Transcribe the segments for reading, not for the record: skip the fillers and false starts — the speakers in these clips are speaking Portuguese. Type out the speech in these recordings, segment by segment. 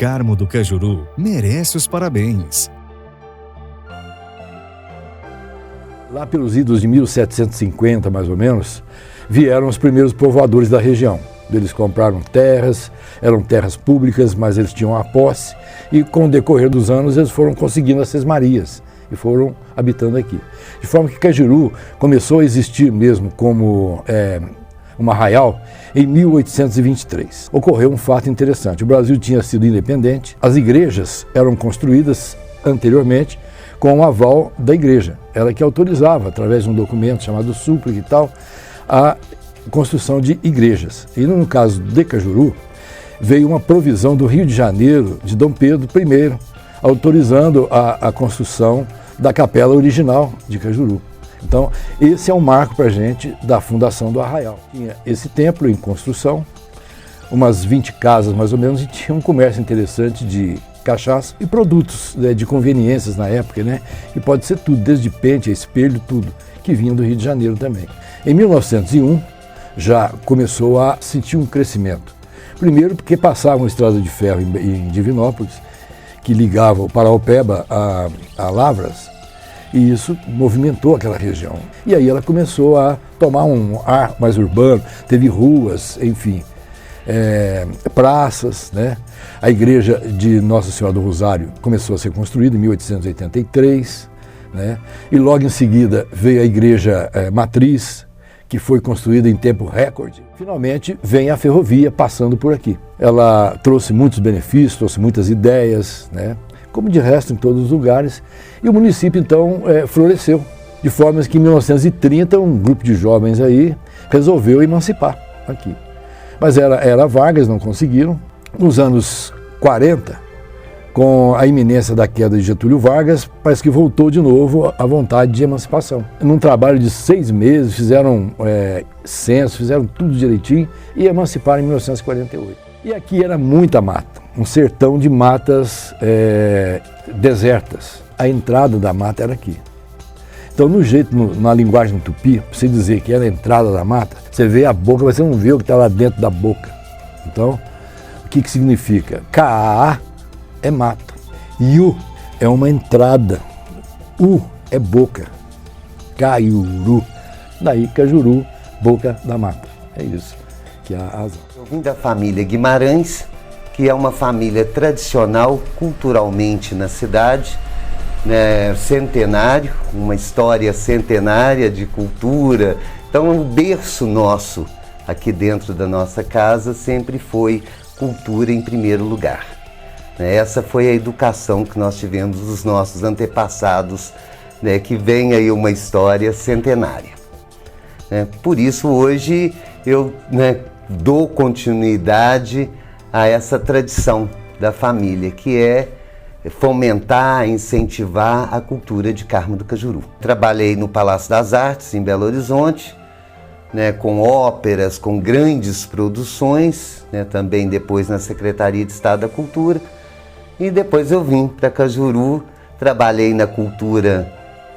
Carmo do Cajuru merece os parabéns. Lá pelos idos de 1750, mais ou menos, vieram os primeiros povoadores da região. Eles compraram terras, eram terras públicas, mas eles tinham a posse, e com o decorrer dos anos eles foram conseguindo as sesmarias e foram habitando aqui. De forma que Cajuru começou a existir mesmo como um arraial em 1823. Ocorreu um fato interessante: o Brasil tinha sido independente, as igrejas eram construídas anteriormente com o aval da igreja. Ela que autorizava, através de um documento chamado súplica e tal, a construção de igrejas. E no caso de Cajuru, veio uma provisão do Rio de Janeiro, de Dom Pedro I, autorizando a construção da capela original de Cajuru. Então, esse é um marco para a gente da fundação do arraial. Tinha esse templo em construção, umas 20 casas mais ou menos, e tinha um comércio interessante de cachaça e produtos, né, de conveniências na época, né, que pode ser tudo, desde pente, espelho, tudo, que vinha do Rio de Janeiro também. Em 1901, já começou a sentir um crescimento. Primeiro porque passava uma estrada de ferro em Divinópolis, que ligava o Paraopeba a Lavras, e isso movimentou aquela região. E aí ela começou a tomar um ar mais urbano, teve ruas, enfim, praças, né? A igreja de Nossa Senhora do Rosário começou a ser construída em 1883, né? E logo em seguida veio a igreja matriz, que foi construída em tempo recorde. Finalmente vem a ferrovia passando por aqui. Ela trouxe muitos benefícios, trouxe muitas ideias, né? Como de resto em todos os lugares, e o município então floresceu, de forma que em 1930 um grupo de jovens aí resolveu emancipar aqui. Mas era Vargas, não conseguiram. Nos anos 40, com a iminência da queda de Getúlio Vargas, parece que voltou de novo a vontade de emancipação. Num trabalho de 6 meses, fizeram censo, fizeram tudo direitinho e emanciparam em 1948. E aqui era muita mata, um sertão de matas desertas. A entrada da mata era aqui. Então, na linguagem tupi, para você dizer que era a entrada da mata, você vê a boca, mas você não vê o que está lá dentro da boca. Então, o que significa? Caá é mato. Iu é uma entrada. U é boca. Caiuru. Daí, Cajuru, boca da mata. É isso que é a razão. Eu vim da família Guimarães, que é uma família tradicional culturalmente na cidade, né, centenário, uma história centenária de cultura. Então, o berço nosso aqui dentro da nossa casa sempre foi cultura em primeiro lugar. Essa foi a educação que nós tivemos dos nossos antepassados, né, que vem aí uma história centenária. Por isso, hoje, eu dou continuidade a essa tradição da família, que é fomentar, incentivar a cultura de Carmo do Cajuru. Trabalhei no Palácio das Artes, em Belo Horizonte, com óperas, com grandes produções, também depois na Secretaria de Estado da Cultura. E depois eu vim para Cajuru, trabalhei na cultura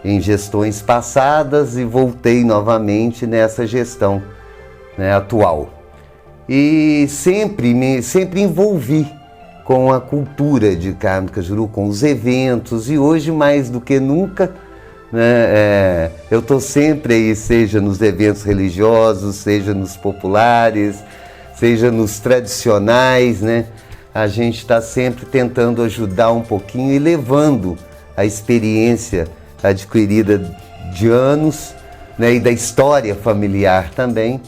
em gestões passadas e voltei novamente nessa gestão atual. E sempre envolvi com a cultura de Carmo do Cajuru, com os eventos, e hoje mais do que nunca, eu estou sempre aí, seja nos eventos religiosos, seja nos populares, seja nos tradicionais, a gente está sempre tentando ajudar um pouquinho e levando a experiência adquirida de anos, e da história familiar também,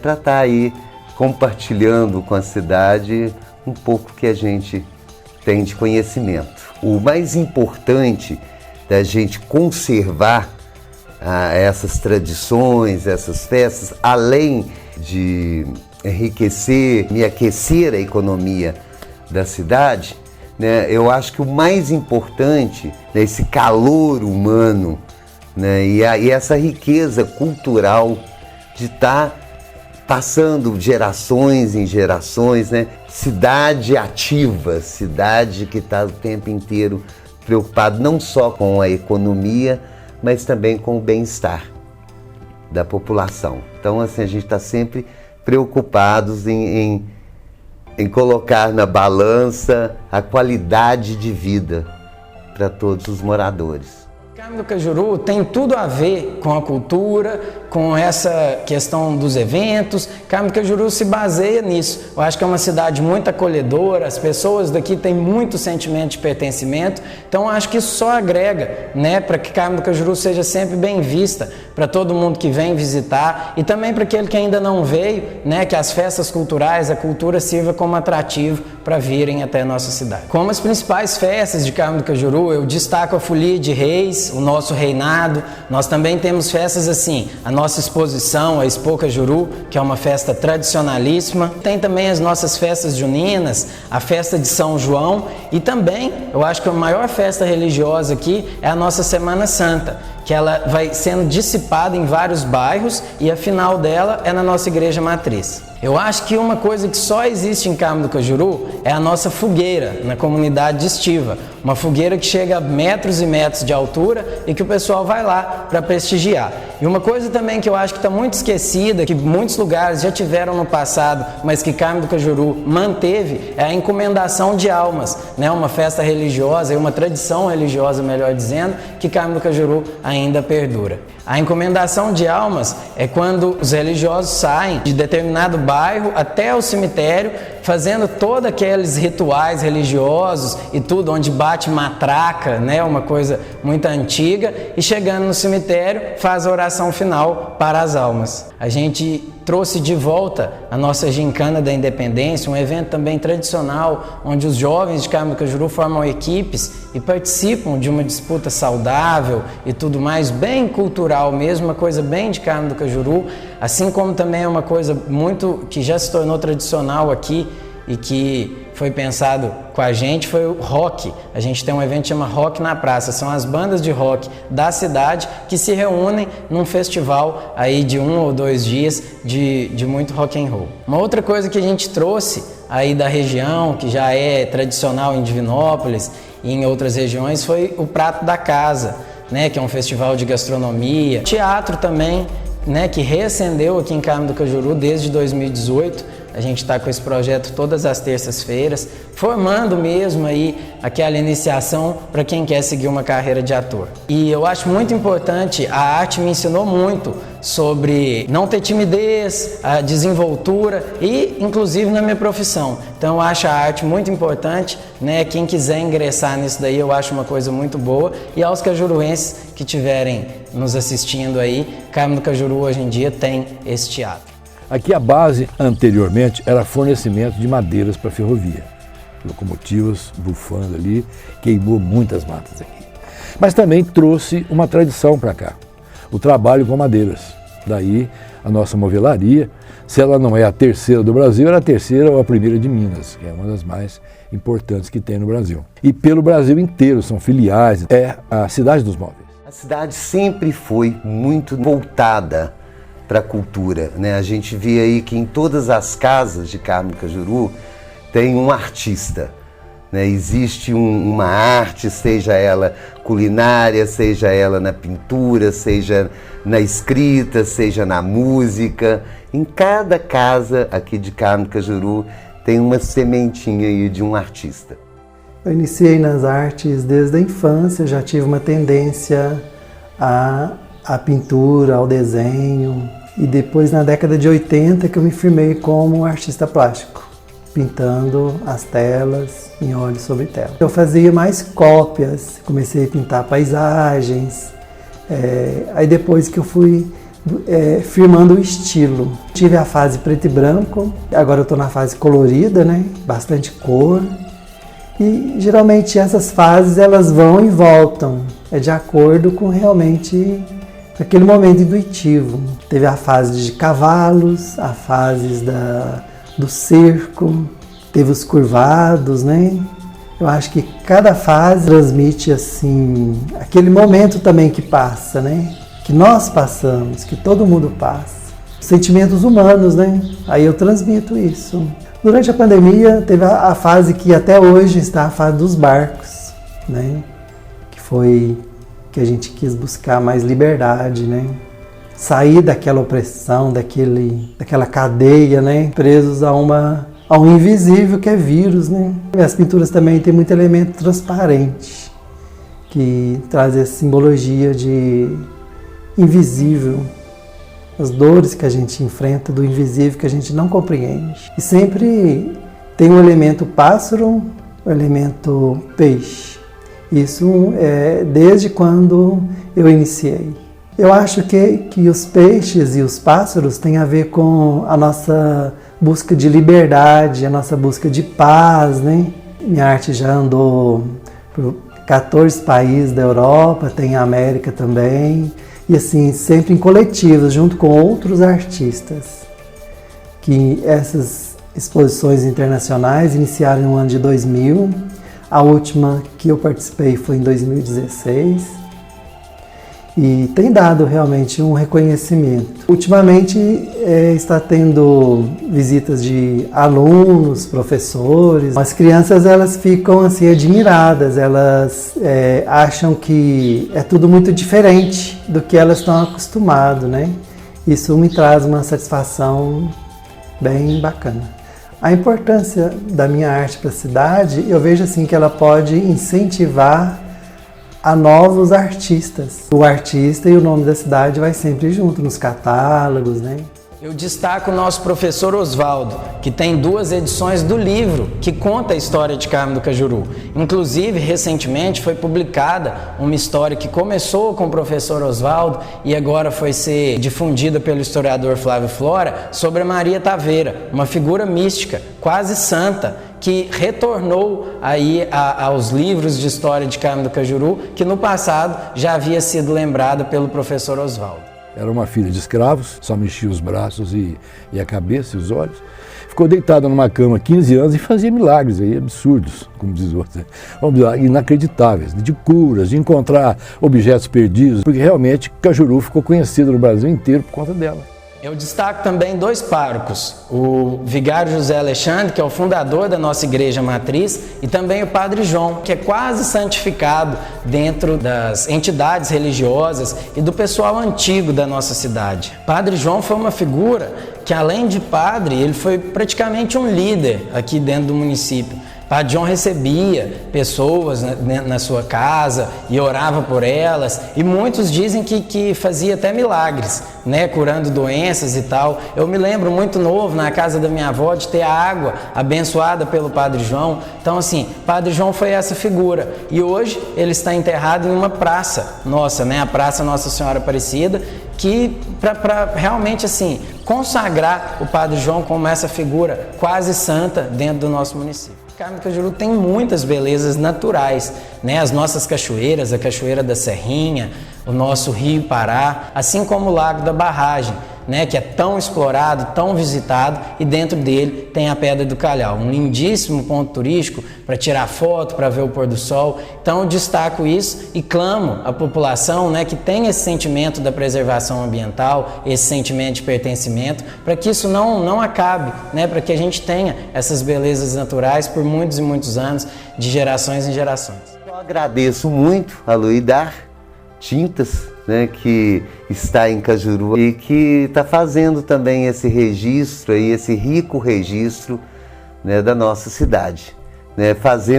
para estar aí compartilhando com a cidade um pouco que a gente tem de conhecimento. O mais importante da gente conservar essas tradições, essas festas, além de enriquecer e aquecer a economia da cidade, eu acho que o mais importante, esse calor humano, e essa riqueza cultural de estar passando gerações em gerações, cidade ativa, cidade que está o tempo inteiro preocupada não só com a economia, mas também com o bem-estar da população. Então, assim, a gente está sempre preocupados em em colocar na balança a qualidade de vida para todos os moradores. Carmo do Cajuru tem tudo a ver com a cultura, com essa questão dos eventos. Carmo do Cajuru se baseia nisso. Eu acho que é uma cidade muito acolhedora, as pessoas daqui têm muito sentimento de pertencimento, então eu acho que isso só agrega, né, para que Carmo do Cajuru seja sempre bem vista para todo mundo que vem visitar e também para aquele que ainda não veio, né, que as festas culturais, a cultura sirva como atrativo para virem até a nossa cidade. Como as principais festas de Carmo do Cajuru, eu destaco a Folia de Reis, o nosso reinado. Nós também temos festas assim, a nossa exposição, a Expo Cajuru, que é uma festa tradicionalíssima. Tem também as nossas festas juninas, a festa de São João e também, eu acho que a maior festa religiosa aqui é a nossa Semana Santa, que ela vai sendo dissipada em vários bairros e a final dela é na nossa igreja matriz. Eu acho que uma coisa que só existe em Carmo do Cajuru é a nossa fogueira na comunidade de Estiva. Uma fogueira que chega a metros e metros de altura e que o pessoal vai lá para prestigiar. E uma coisa também que eu acho que está muito esquecida, que muitos lugares já tiveram no passado, mas que Carmo do Cajuru manteve, é a encomendação de almas, né? Uma festa religiosa e uma tradição religiosa, melhor dizendo, que Carmo do Cajuru ainda perdura. A encomendação de almas é quando os religiosos saem de determinado bairro até o cemitério, fazendo todos aqueles rituais religiosos e tudo, onde bate matraca, né, uma coisa muito antiga, e chegando no cemitério faz a oração final para as almas. A gente trouxe de volta a nossa Gincana da Independência, um evento também tradicional, onde os jovens de Carmo do Cajuru formam equipes e participam de uma disputa saudável e tudo mais, bem cultural mesmo, uma coisa bem de Carmo do Cajuru, assim como também é uma coisa muito que já se tornou tradicional aqui e que foi pensado com a gente, foi o rock. A gente tem um evento que chama Rock na Praça, são as bandas de rock da cidade que se reúnem num festival aí de 1 ou 2 dias de muito rock and roll. Uma outra coisa que a gente trouxe aí da região, que já é tradicional em Divinópolis e em outras regiões, foi o Prato da Casa, né, que é um festival de gastronomia. Teatro também, né, que reacendeu aqui em Carmo do Cajuru desde 2018. A gente está com esse projeto todas as terças-feiras, formando mesmo aí aquela iniciação para quem quer seguir uma carreira de ator. E eu acho muito importante, a arte me ensinou muito sobre não ter timidez, a desenvoltura e inclusive na minha profissão. Então eu acho a arte muito importante, né? Quem quiser ingressar nisso daí eu acho uma coisa muito boa. E aos cajuruenses que estiverem nos assistindo aí, Carmo do Cajuru hoje em dia tem esse teatro. Aqui a base, anteriormente, era fornecimento de madeiras para a ferrovia. Locomotivas bufando ali, queimou muitas matas aqui. Mas também trouxe uma tradição para cá, o trabalho com madeiras. Daí a nossa movelaria, se ela não é a terceira do Brasil, era a terceira ou a primeira de Minas, que é uma das mais importantes que tem no Brasil. E pelo Brasil inteiro, são filiais, é a cidade dos móveis. A cidade sempre foi muito voltada para a cultura, né? A gente vê aí que em todas as casas de Carmo do Cajuru tem um artista, né? Existe uma arte, seja ela culinária, seja ela na pintura, seja na escrita, seja na música. Em cada casa aqui de Carmo do Cajuru tem uma sementinha aí de um artista. Eu iniciei nas artes desde a infância, já tive uma tendência à pintura, ao desenho, e depois na década de 80 que eu me firmei como artista plástico, pintando as telas em óleo sobre tela. Eu fazia mais cópias, comecei a pintar paisagens, aí depois que eu fui firmando o estilo. Tive a fase preto e branco, agora eu estou na fase colorida, né? Bastante cor. E geralmente essas fases elas vão e voltam, é de acordo com realmente aquele momento intuitivo. Teve a fase de cavalos, a fase do cerco, teve os curvados, né? Eu acho que cada fase transmite assim aquele momento também que passa, né? Que nós passamos, que todo mundo passa. Sentimentos humanos, né? Aí eu transmito isso. Durante a pandemia, teve a fase que até hoje está a fase dos barcos, né? Que foi que a gente quis buscar mais liberdade, né? Sair daquela opressão, daquela cadeia, né? Presos a uma ao invisível, que é vírus, né? As pinturas também têm muito elemento transparente, que traz essa simbologia de invisível, as dores que a gente enfrenta do invisível que a gente não compreende. E sempre tem o elemento pássaro, o elemento peixe. Isso é desde quando eu iniciei. Eu acho que os peixes e os pássaros têm a ver com a nossa busca de liberdade, a nossa busca de paz, né? Minha arte já andou por 14 países da Europa, tem a América também, e assim, sempre em coletivos, junto com outros artistas. Que essas exposições internacionais iniciaram no ano de 2000, a última que eu participei foi em 2016, e tem dado realmente um reconhecimento. Ultimamente está tendo visitas de alunos, professores. As crianças elas ficam assim admiradas, elas acham que é tudo muito diferente do que elas estão acostumadas, né? Isso me traz uma satisfação bem bacana. A importância da minha arte para a cidade, eu vejo assim que ela pode incentivar a novos artistas. O artista e o nome da cidade vai sempre junto nos catálogos, né? Eu destaco o nosso professor Osvaldo, que tem 2 edições do livro que conta a história de Carmo do Cajuru. Inclusive, recentemente foi publicada uma história que começou com o professor Osvaldo e agora foi ser difundida pelo historiador Flávio Flora sobre a Maria Taveira, uma figura mística, quase santa, que retornou aí aos livros de história de Carmo do Cajuru, que no passado já havia sido lembrada pelo professor Osvaldo. Era uma filha de escravos, só mexia os braços e a cabeça e os olhos. Ficou deitada numa cama 15 anos e fazia milagres aí, absurdos, como diz o outro, inacreditáveis, de curas, de encontrar objetos perdidos, porque realmente Cajuru ficou conhecido no Brasil inteiro por conta dela. Eu destaco também 2 párocos, o vigário José Alexandre, que é o fundador da nossa igreja matriz, e também o padre João, que é quase santificado dentro das entidades religiosas e do pessoal antigo da nossa cidade. Padre João foi uma figura que, além de padre, ele foi praticamente um líder aqui dentro do município. Padre João recebia pessoas na sua casa e orava por elas, e muitos dizem que fazia até milagres, né, curando doenças e tal. Eu me lembro muito novo, na casa da minha avó, de ter a água abençoada pelo Padre João. Então assim, Padre João foi essa figura, e hoje ele está enterrado em uma praça nossa, né, a Praça Nossa Senhora Aparecida, que para realmente assim consagrar o Padre João como essa figura quase santa dentro do nosso município. Carmo do Cajuru tem muitas belezas naturais, né? As nossas cachoeiras, a Cachoeira da Serrinha, o nosso Rio Pará, assim como o Lago da Barragem, né, que é tão explorado, tão visitado, e dentro dele tem a Pedra do Calhau, um lindíssimo ponto turístico para tirar foto, para ver o pôr do sol. Então eu destaco isso e clamo à população, né, que tem esse sentimento da preservação ambiental, esse sentimento de pertencimento, para que isso não acabe, né, para que a gente tenha essas belezas naturais por muitos e muitos anos, de gerações em gerações. Eu agradeço muito a Luidar Tintas, né, que está em Cajuru e que está fazendo também esse registro, aí, esse rico registro, né, da nossa cidade, né,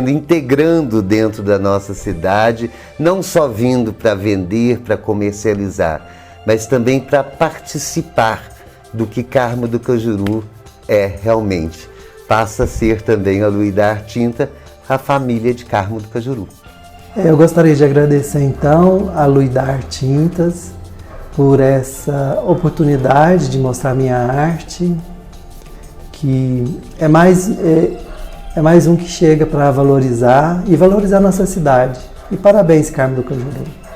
integrando dentro da nossa cidade, não só vindo para vender, para comercializar, mas também para participar do que Carmo do Cajuru é realmente. Passa a ser também a Luidar Tinta, a família de Carmo do Cajuru. Eu gostaria de agradecer então a Luidar Tintas por essa oportunidade de mostrar minha arte, que é mais um que chega para valorizar nossa cidade. E parabéns, Carmo do Cajuru.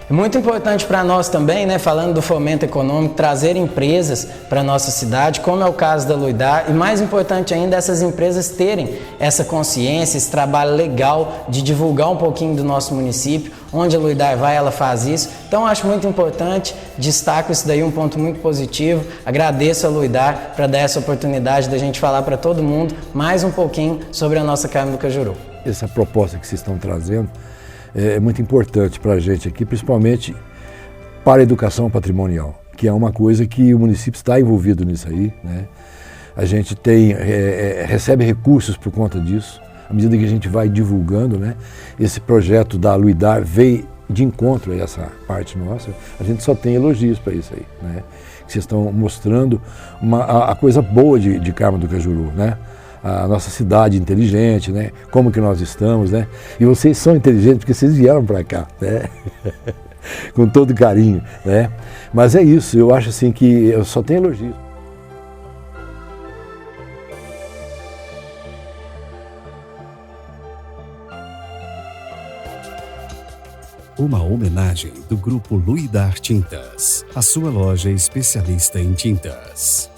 É muito importante para nós também, né, falando do fomento econômico, trazer empresas para a nossa cidade, como é o caso da Luidar, e mais importante ainda, essas empresas terem essa consciência, esse trabalho legal de divulgar um pouquinho do nosso município. Onde a Luidar vai, ela faz isso. Então acho muito importante, destaco isso daí, um ponto muito positivo. Agradeço a Luidar para dar essa oportunidade da gente falar para todo mundo mais um pouquinho sobre a nossa Carmo do Cajuru. Essa proposta que vocês estão trazendo é muito importante para a gente aqui, principalmente para a educação patrimonial, que é uma coisa que o município está envolvido nisso aí, né? A gente recebe recursos por conta disso. À medida que a gente vai divulgando, né, esse projeto da Luidar veio de encontro a essa parte nossa. A gente só tem elogios para isso aí, né? Que vocês estão mostrando a coisa boa de Carmo do Cajuru, né? A nossa cidade inteligente, né? Como que nós estamos, né? E vocês são inteligentes porque vocês vieram para cá, né? Com todo carinho, né? Mas é isso, eu acho assim que eu só tenho elogios. Uma homenagem do Grupo Luidar Tintas, a sua loja especialista em tintas.